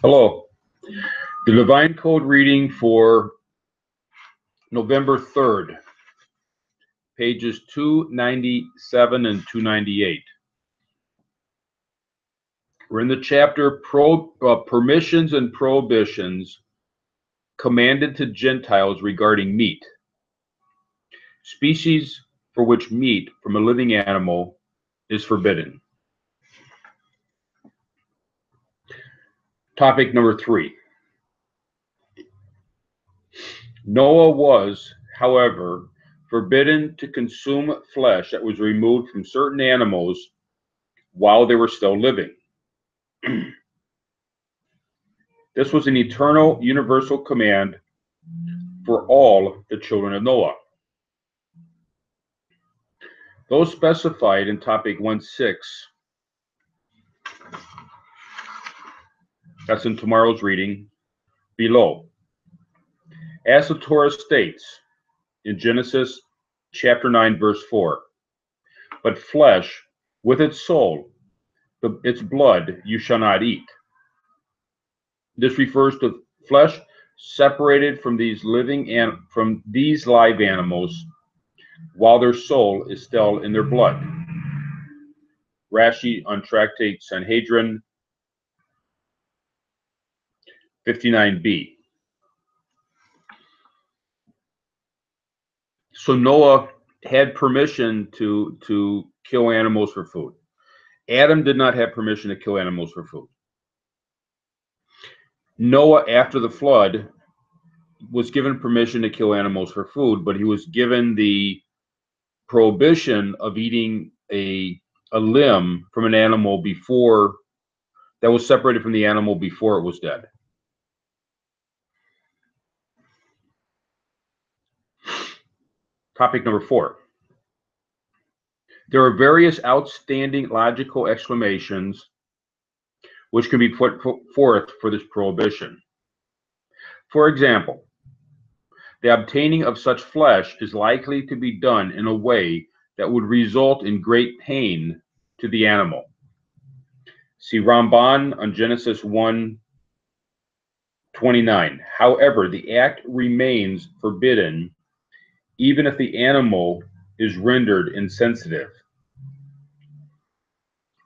Hello. The Divine Code reading for November 3rd, pages 297 and 298. We're in the chapter Permissions and Prohibitions commanded to Gentiles regarding meat. Species for which meat from a living animal is forbidden. Topic number 3. Noah was, however, forbidden to consume flesh that was removed from certain animals while they were still living. This was an eternal, universal command for all the children of Noah. Those specified in topic 1.6, that's in tomorrow's reading, below. As the Torah states in Genesis chapter 9, verse 4, but flesh with its soul, its blood, you shall not eat. This refers to flesh separated from these live animals while their soul is still in their blood. Rashi on Tractate Sanhedrin 59b. So Noah had permission to kill animals for food. Adam did not have permission to kill animals for food. Noah, after the flood, was given permission to kill animals for food, but he was given the prohibition of eating a limb from an animal before that was separated from the animal before it was dead. Topic number 4. There are various outstanding logical explanations which can be put forth for this prohibition. For example, the obtaining of such flesh is likely to be done in a way that would result in great pain to the animal. See Ramban on Genesis 1:29. However, the act remains forbidden even if the animal is rendered insensitive.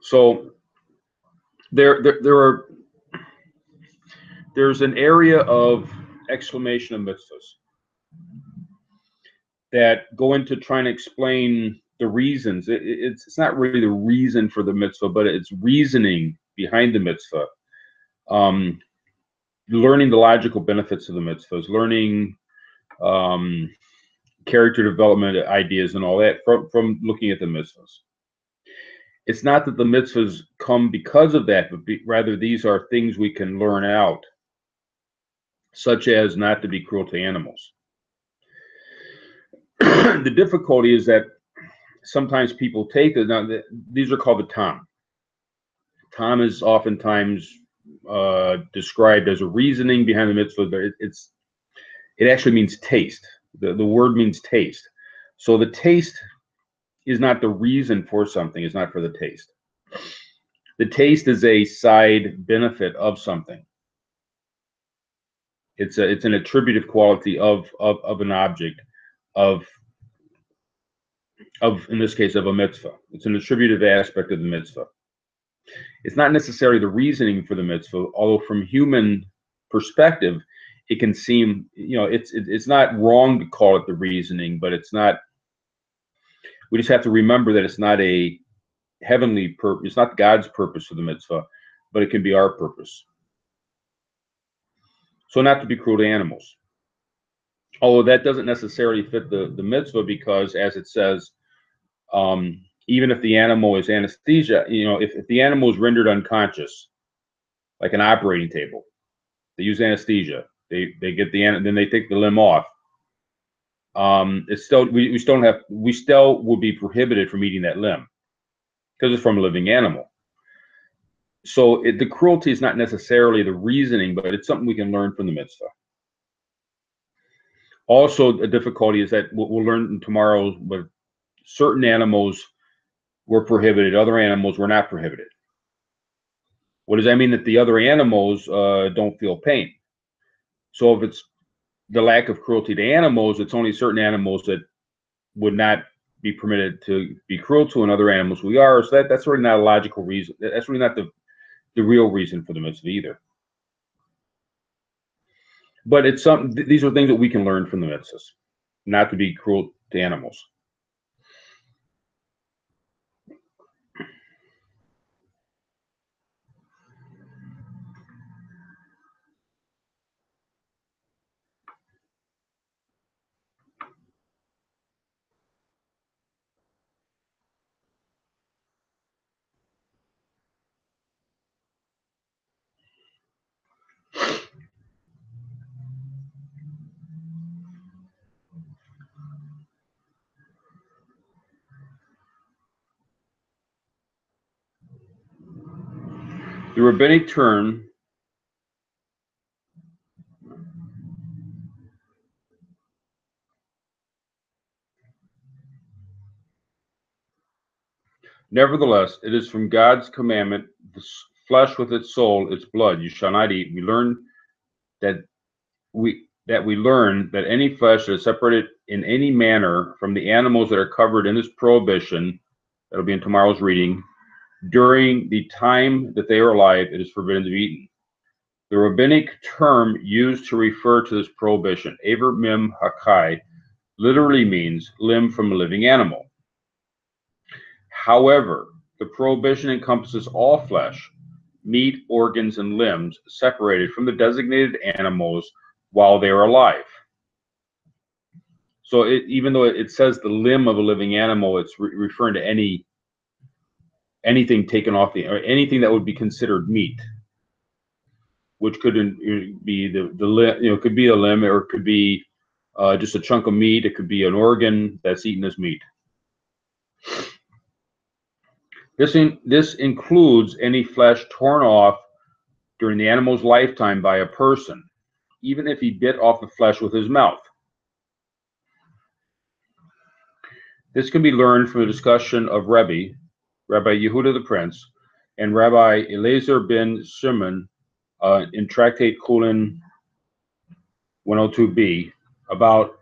So there's an area of exclamation of mitzvahs that go into trying to explain the reasons. It's not really the reason for the mitzvah, but it's reasoning behind the mitzvah. Learning the logical benefits of the mitzvahs, learning character development ideas and all that from looking at the mitzvahs. It's not that the mitzvahs come because of that, but rather these are things we can learn out, such as not to be cruel to animals. The difficulty is that sometimes people take it. Now, these are called the tam. Tam is oftentimes described as a reasoning behind the mitzvah, but it actually means taste. The word means taste. So the taste is not the reason for something. It's not for the taste. The taste is a side benefit of something. It's an attributive quality of an object, of in this case of a mitzvah. It's an attributive aspect of the mitzvah. It's not necessarily the reasoning for the mitzvah, although from human perspective, it can seem, it's not wrong to call it the reasoning, but it's not. We just have to remember that it's not a heavenly purpose. It's not God's purpose for the mitzvah, but it can be our purpose. So not to be cruel to animals. Although that doesn't necessarily fit the mitzvah, because as it says, even if the animal is anesthesia, if the animal is rendered unconscious, like an operating table, they use anesthesia. They get then they take the limb off. It's still we still would be prohibited from eating that limb because it's from a living animal. So the cruelty is not necessarily the reasoning, but it's something we can learn from the mitzvah. Also, a difficulty is that we'll learn tomorrow, but certain animals were prohibited, other animals were not prohibited. What does that mean? That the other animals don't feel pain. So if it's the lack of cruelty to animals, it's only certain animals that would not be permitted to be cruel to, and other animals we are. So that's really not a logical reason. That's really not the real reason for the mitzvah either. But it's something. These are things that we can learn from the mitzvahs, not to be cruel to animals. The rabbinic term nevertheless, it is from God's commandment, the flesh with its soul, its blood, you shall not eat. We learn that any flesh that is separated in any manner from the animals that are covered in this prohibition, that'll be in tomorrow's reading, during the time that they are alive, it is forbidden to be eaten. The rabbinic term used to refer to this prohibition, Aver Mim Hakai, literally means limb from a living animal. However, the prohibition encompasses all flesh, meat, organs, and limbs separated from the designated animals while they are alive. So even though it says the limb of a living animal, it's referring to anything taken off or anything that would be considered meat, which could be could be a limb, or it could be just a chunk of meat. It could be an organ that's eaten as meat. This includes any flesh torn off during the animal's lifetime by a person, even if he bit off the flesh with his mouth. This can be learned from a discussion of Rabbi Yehuda the Prince, and Rabbi Eliezer ben Shimon in Tractate Kulin 102b about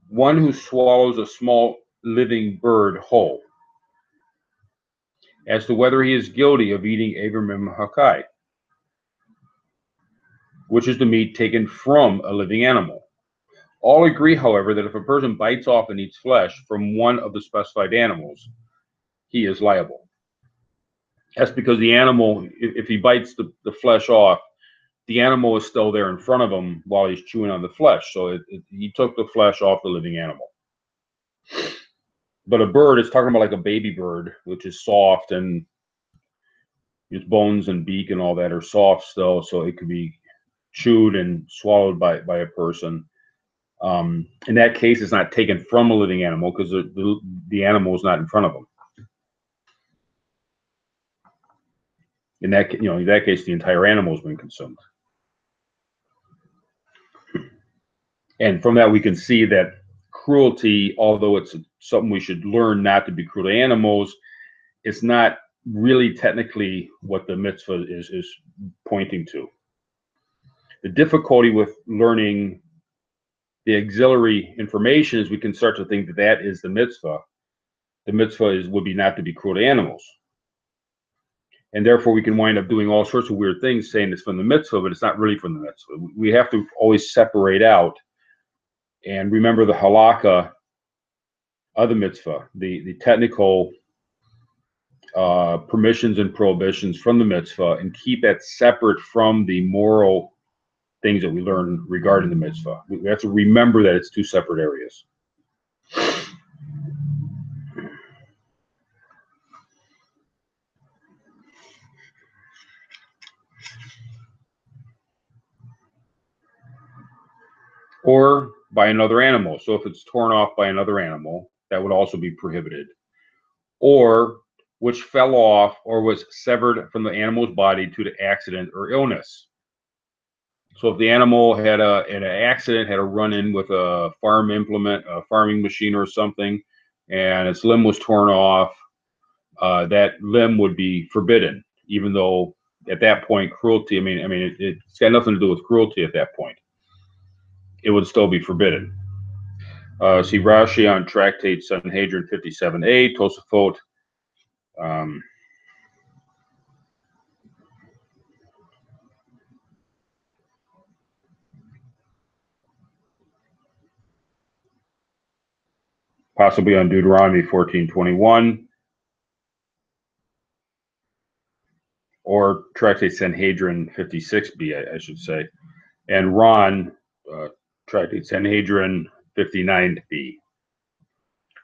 one who swallows a small living bird whole, as to whether he is guilty of eating Aver Mim Hakai, which is the meat taken from a living animal. All agree, however, that if a person bites off and eats flesh from one of the specified animals, he is liable. That's because the animal, if he bites the flesh off, the animal is still there in front of him while he's chewing on the flesh. So he took the flesh off the living animal. But a bird is talking about like a baby bird, which is soft, and its bones and beak and all that are soft still, so it could be chewed and swallowed by a person. In that case, it's not taken from a living animal because the animal is not in front of them. In that case, the entire animal has been consumed. And from that, we can see that cruelty, although it's something we should learn not to be cruel to animals, it's not really technically what the mitzvah is pointing to. The difficulty with learning the auxiliary information is we can start to think that is the mitzvah. The mitzvah would be not to be cruel to animals. And therefore, we can wind up doing all sorts of weird things saying it's from the mitzvah, but it's not really from the mitzvah. We have to always separate out and remember the halakha of the mitzvah, the technical permissions and prohibitions from the mitzvah, and keep that separate from the moral things that we learn regarding the mitzvah. We have to remember that it's two separate areas. Or by another animal. So if it's torn off by another animal, that would also be prohibited. Or which fell off or was severed from the animal's body due to accident or illness. So if the animal had an accident, had a run-in with a farm implement, a farming machine or something, and its limb was torn off, that limb would be forbidden. even though at that point cruelty, it's got nothing to do with cruelty at that point. It would still be forbidden. See Rashi on Tractate Sanhedrin 57a, Tosafot, possibly on Deuteronomy 14:21, or Tractate Sanhedrin 56b, I should say, and Ron, Tractate Sanhedrin 59b.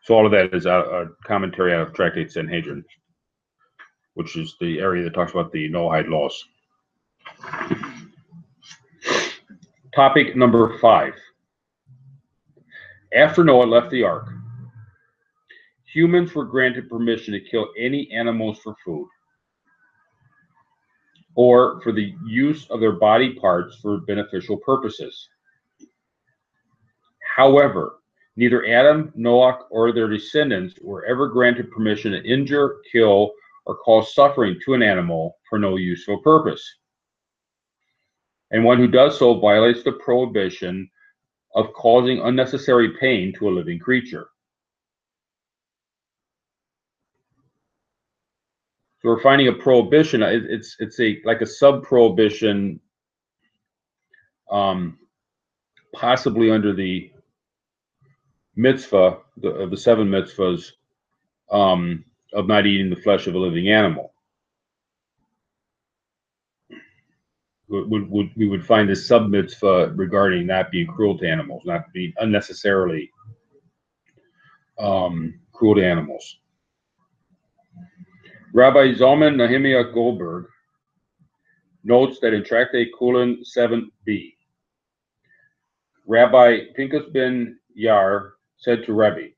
So all of that is a commentary out of Tractate Sanhedrin, which is the area that talks about the Noahide laws. Topic number 5. After Noah left the ark, humans were granted permission to kill any animals for food or for the use of their body parts for beneficial purposes. However, neither Adam, Noah, or their descendants were ever granted permission to injure, kill, or cause suffering to an animal for no useful purpose. And one who does so violates the prohibition of causing unnecessary pain to a living creature. So we're finding a prohibition. It's like a sub-prohibition, possibly under the mitzvah, the 7 mitzvahs, of not eating the flesh of a living animal. We would find a sub mitzvah regarding not being cruel to animals, not being unnecessarily cruel to animals. Rabbi Zalman Nehemiah Goldberg notes that in Tractate Kulin 7b, Rabbi Pinchas ben Yair said to Rebbe,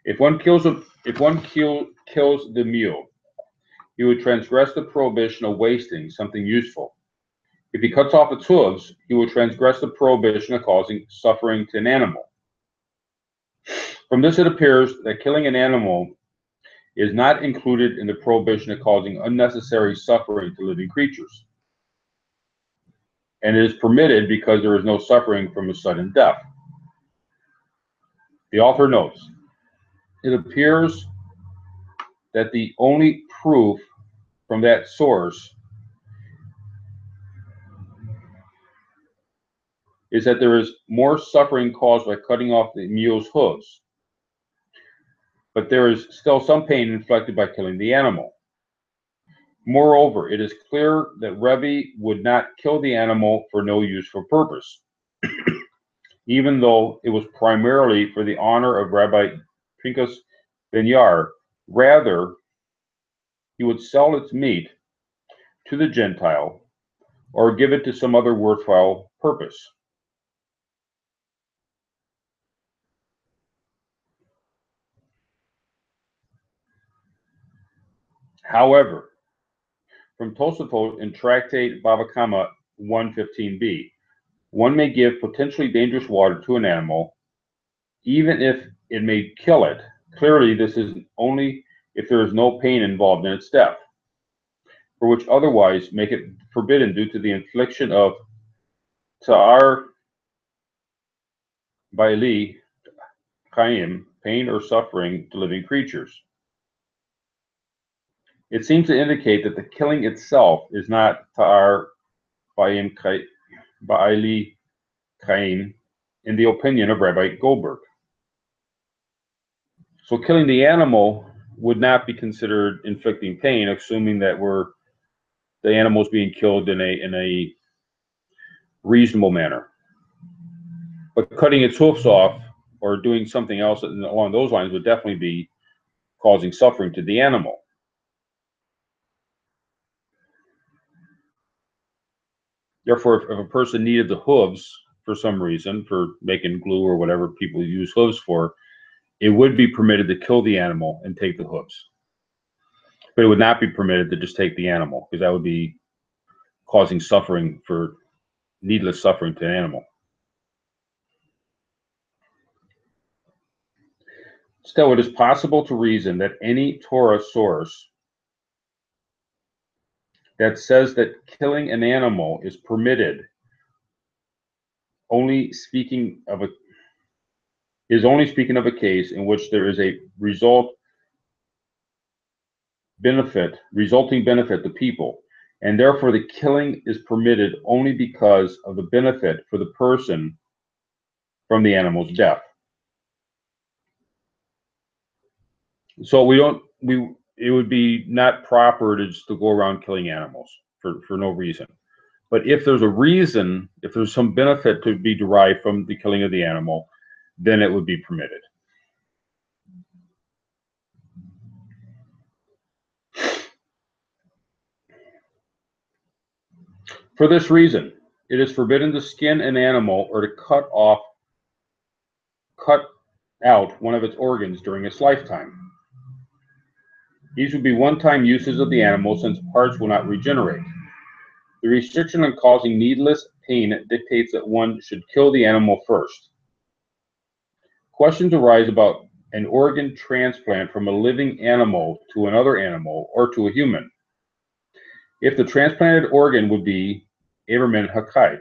if one kills the mule, he would transgress the prohibition of wasting something useful. If he cuts off its hooves, he would transgress the prohibition of causing suffering to an animal. From this, it appears that killing an animal is not included in the prohibition of causing unnecessary suffering to living creatures, and it is permitted because there is no suffering from a sudden death. The author notes, it appears that the only proof from that source is that there is more suffering caused by cutting off the mule's hooves, but there is still some pain inflicted by killing the animal. Moreover, it is clear that Rebbe would not kill the animal for no useful purpose, even though it was primarily for the honor of Rabbi Pinchas ben Yair. Rather, he would sell its meat to the Gentile or give it to some other worthwhile purpose. However, from Tosafot in Tractate Bava Kama 115b, one may give potentially dangerous water to an animal, even if it may kill it. Clearly, this is only if there is no pain involved in its death, for which otherwise make it forbidden due to the infliction of ta'ar ba'ili chayim, pain or suffering to living creatures. It seems to indicate that the killing itself is not ta'ar ba'ili chayim, in the opinion of Rabbi Goldberg. So killing the animal would not be considered inflicting pain, assuming that the animal is being killed in a reasonable manner. But cutting its hoofs off or doing something else along those lines would definitely be causing suffering to the animal. Therefore, if a person needed the hooves for some reason, for making glue or whatever people use hooves for, it would be permitted to kill the animal and take the hooves. But it would not be permitted to just take the animal, because that would be causing suffering, for needless suffering to an animal. Still, it is possible to reason that any Torah source that says that killing an animal is permitted only speaking of a case in which there is a resulting benefit to people, and therefore the killing is permitted only because of the benefit for the person from the animal's death. So it would be not proper to just to go around killing animals for no reason. But if there's a reason, if there's some benefit to be derived from the killing of the animal, then it would be permitted. For this reason, it is forbidden to skin an animal or to cut out one of its organs during its lifetime. These would be one-time uses of the animal since parts will not regenerate. The restriction on causing needless pain dictates that one should kill the animal first. Questions arise about an organ transplant from a living animal to another animal or to a human. If the transplanted organ would be Averman Hakai,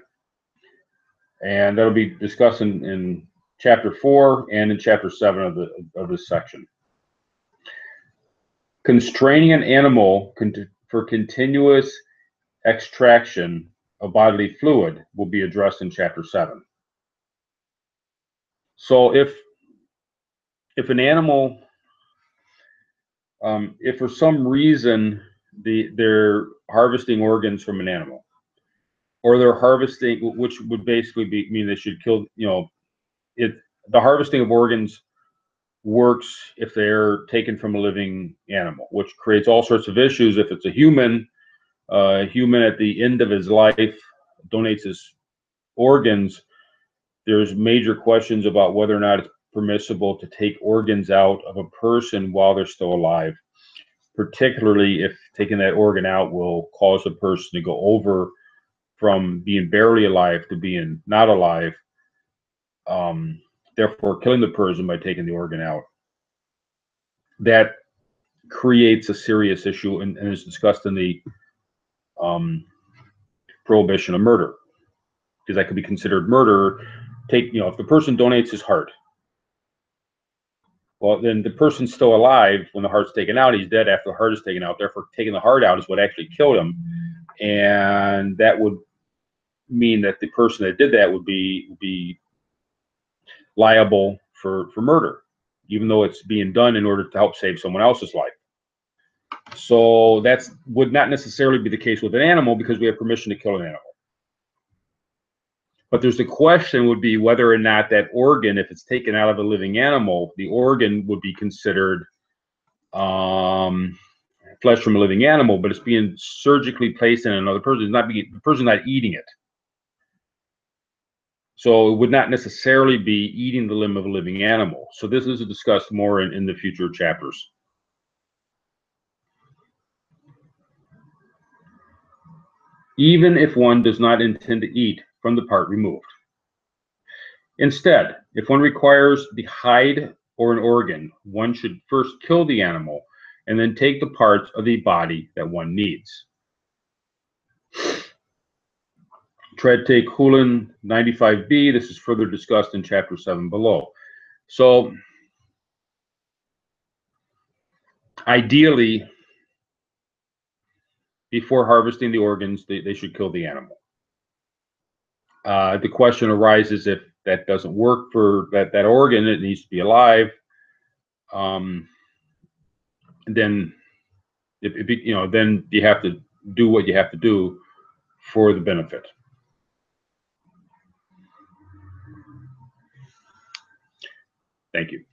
and that'll be discussed in chapter 4 and in chapter 7 of this section. Constraining an animal for continuous extraction of bodily fluid will be addressed in chapter 7. So if an animal, if for some reason they're harvesting organs from an animal, or they're harvesting, which would basically mean they should kill, the harvesting of organs works if they're taken from a living animal, which creates all sorts of issues. If it's a human at the end of his life donates his organs, there's major questions about whether or not it's permissible to take organs out of a person while they're still alive, particularly if taking that organ out will cause the person to go over from being barely alive to being not alive, therefore killing the person by taking the organ out. That creates a serious issue and is discussed in the prohibition of murder, because that could be considered murder. If the person donates his heart, well, then the person's still alive when the heart's taken out. He's dead after the heart is taken out. Therefore, taking the heart out is what actually killed him, and that would mean that the person that did that would be liable for murder, even though it's being done in order to help save someone else's life. So that would not necessarily be the case with an animal, because we have permission to kill an animal. But there's the question would be whether or not that organ, if it's taken out of a living animal, the organ would be considered flesh from a living animal, but it's being surgically placed in another person. The person's not eating it. So it would not necessarily be eating the limb of a living animal. So this is discussed more in the future chapters. Even if one does not intend to eat from the part removed. Instead, if one requires the hide or an organ, one should first kill the animal and then take the parts of the body that one needs. Tread take Hulin 95b. This is further discussed in chapter 7 below. So ideally, before harvesting the organs, they should kill the animal. The question arises, if that doesn't work for that organ, it needs to be alive. Then then you have to do what you have to do for the benefit. Thank you.